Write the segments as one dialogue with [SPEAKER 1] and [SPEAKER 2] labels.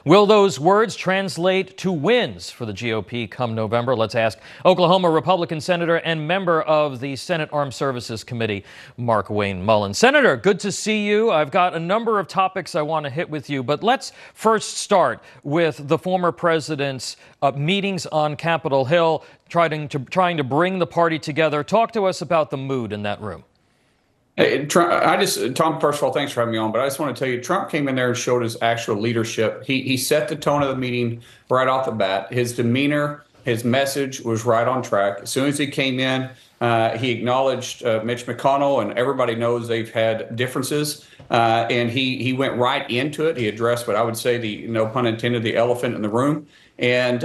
[SPEAKER 1] Will those words translate to wins for the GOP come November? Let's ask Oklahoma Republican Senator and member of the Senate Armed Services Committee, Markwayne Mullin. Senator, good to see you. I've got a number of topics I want to hit with you, but let's first start with the former president's meetings on Capitol Hill, trying to bring the party together. Talk to us about the mood in that room.
[SPEAKER 2] Hey, Tom, first of all, thanks for having me on. But I just want to tell you, Trump came in there and showed his actual leadership. He set the tone of the meeting right off the bat. His demeanor, his message was right on track. As soon as he came in, he acknowledged Mitch McConnell, and everybody knows they've had differences. And he went right into it. He addressed what I would say no pun intended, the elephant in the room. And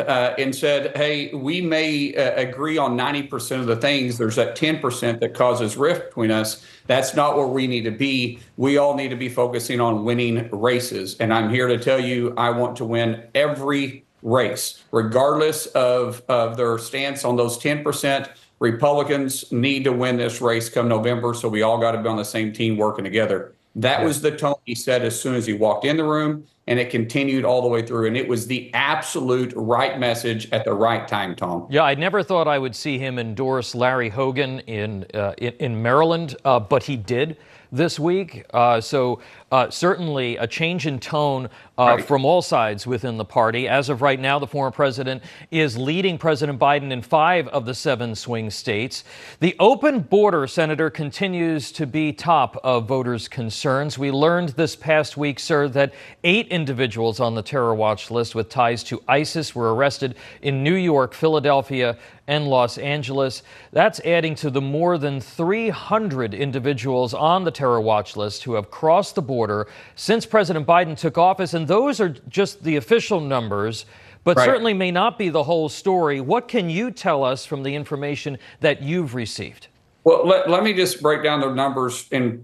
[SPEAKER 2] said, hey, we may agree on 90% of the things. There's that 10% that causes rift between us. That's not where we need to be. We all need to be focusing on winning races. And I'm here to tell you, I want to win every race, regardless of their stance on those 10%. Republicans need to win this race come November. So we all got to be on the same team working together. That was the tone he set as soon as he walked in the room, and it continued all the way through. And it was the absolute right message at the right time, Tom.
[SPEAKER 1] Yeah, I never thought I would see him endorse Larry Hogan in Maryland, but he did this week. So certainly a change in tone from all sides within the party. As of right now, the former president is leading President Biden in 5 of the 7 swing states. The open border, Senator, continues to be top of voters' concerns. We learned this past week, sir, that 8 individuals on the terror watch list with ties to ISIS were arrested in New York, Philadelphia, and Los Angeles. That's adding to the more than 300 individuals on the terror watch list who have crossed the border since President Biden took office. And those are just the official numbers, but certainly may not be the whole story. What can you tell us from the information that you've received?
[SPEAKER 2] Well, let me just break down the numbers in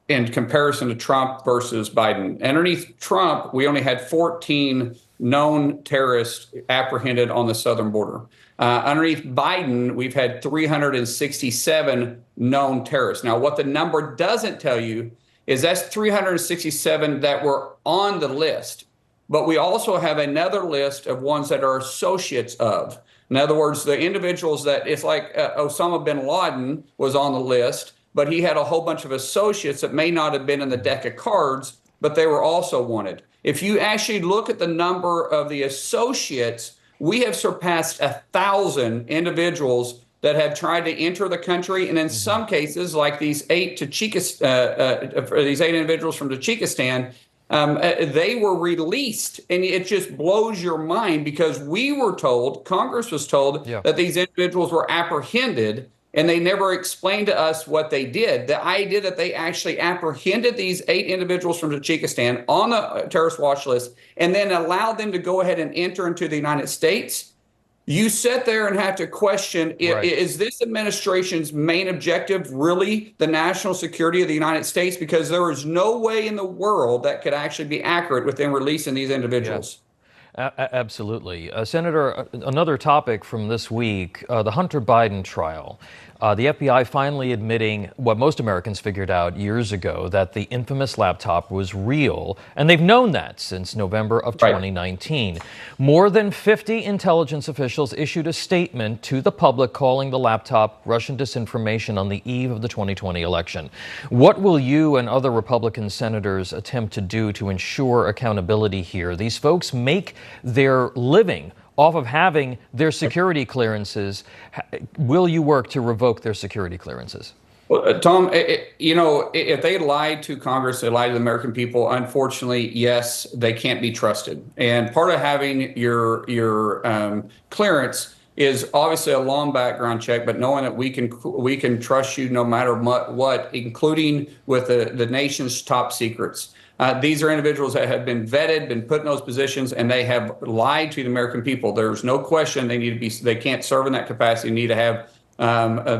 [SPEAKER 2] comparison to Trump versus Biden. Underneath Trump, we only had 14 known terrorists apprehended on the southern border. Underneath Biden, we've had 367 known terrorists. Now, what the number doesn't tell you is that's 367 that were on the list. But we also have another list of ones that are associates of. In other words, the individuals that it's like Osama bin Laden was on the list, but he had a whole bunch of associates that may not have been in the deck of cards, but they were also wanted. If you actually look at the number of the associates, we have surpassed 1,000 individuals that have tried to enter the country. And in some cases, like these 8 individuals from Tajikistan, they were released. And it just blows your mind because we were told, Congress was told, that these individuals were apprehended, and they never explained to us what they did. The idea that they actually apprehended these 8 individuals from Tajikistan on the terrorist watch list and then allowed them to go ahead and enter into the United States. You sit there and have to question, is this administration's main objective really the national security of the United States? Because there is no way in the world that could actually be accurate within releasing these individuals.
[SPEAKER 1] Absolutely. Senator, another topic from this week, the Hunter Biden trial. The FBI finally admitting what most Americans figured out years ago, that the infamous laptop was real, and they've known that since November of 2019. More than 50 intelligence officials issued a statement to the public calling the laptop Russian disinformation on the eve of the 2020 election. What will you and other Republican senators attempt to do to ensure accountability here? These folks make their living off of having their security clearances. Will you work to revoke their security clearances?
[SPEAKER 2] Well, Tom, if they lied to Congress, they lied to the American people, unfortunately, yes, they can't be trusted. And part of having your clearance is obviously a long background check, but knowing that we can trust you no matter what, including with the nation's top secrets. These are individuals that have been vetted, been put in those positions, and they have lied to the American people. There's no question they can't serve in that capacity, need to have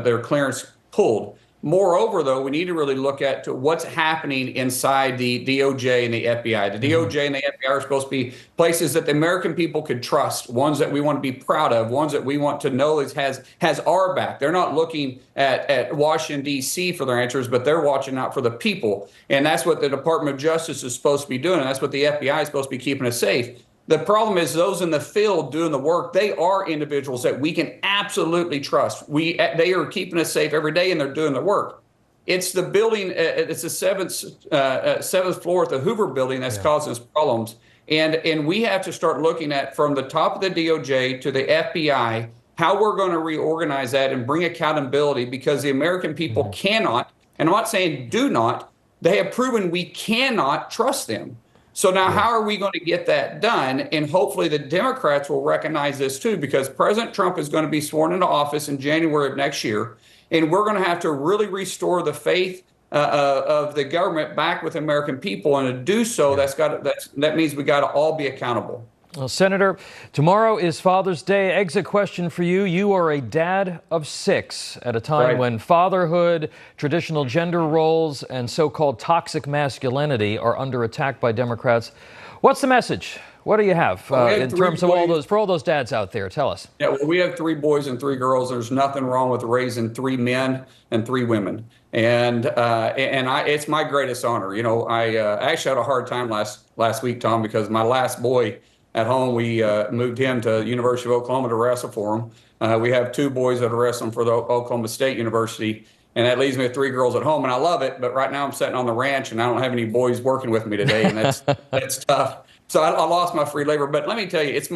[SPEAKER 2] their clearance pulled. Moreover, though, we need to really look at what's happening inside the DOJ and the FBI. The DOJ and the FBI are supposed to be places that the American people could trust, ones that we want to be proud of, ones that we want to know has our back. They're not looking at Washington, D.C. for their answers, but they're watching out for the people. And that's what the Department of Justice is supposed to be doing. And that's what the FBI is supposed to be keeping us safe. The problem is those in the field doing the work, they are individuals that we can absolutely trust. They are keeping us safe every day, and they're doing the work. It's the building, it's the seventh floor at the Hoover building that's causing us problems. And we have to start looking at, from the top of the DOJ to the FBI, how we're going to reorganize that and bring accountability, because the American people cannot, and I'm not saying do not, they have proven we cannot trust them. So now how are we going to get that done? And hopefully the Democrats will recognize this too, because President Trump is going to be sworn into office in January of next year. And we're going to have to really restore the faith of the government back with American people. And to do so, that means we got to all be accountable.
[SPEAKER 1] Well, Senator, tomorrow is Father's Day. Exit question for you. You are a dad of 6 at a time when fatherhood, traditional gender roles, and so-called toxic masculinity are under attack by Democrats. What's the message? What do you have in terms of all those dads out there? Tell us.
[SPEAKER 2] Yeah, well, we have 3 boys and 3 girls. There's nothing wrong with raising 3 men and 3 women. And it's my greatest honor. You know, I actually had a hard time last week, Tom, because my last boy at home, we moved him to University of Oklahoma to wrestle for him. We have 2 boys that are wrestling for the Oklahoma State University, and that leaves me with 3 girls at home, and I love it. But right now I'm sitting on the ranch, and I don't have any boys working with me today, and that's tough. So I lost my free labor. But let me tell you, it's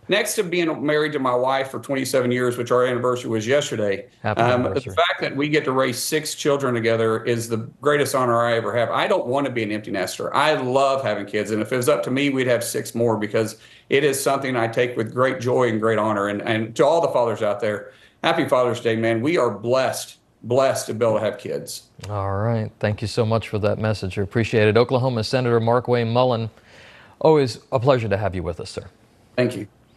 [SPEAKER 2] next to being married to my wife for 27 years, which our anniversary was yesterday.
[SPEAKER 1] Happy anniversary.
[SPEAKER 2] The fact that we get to raise 6 children together is the greatest honor I ever have. I don't want to be an empty nester. I love having kids. And if it was up to me, we'd have 6 more, because it is something I take with great joy and great honor. And to all the fathers out there, happy Father's Day, man. We are blessed to be able to have kids.
[SPEAKER 1] All right. Thank you so much for that message. I appreciate it. Oklahoma Senator Markwayne Mullin, always a pleasure to have you with us, sir.
[SPEAKER 2] Thank you.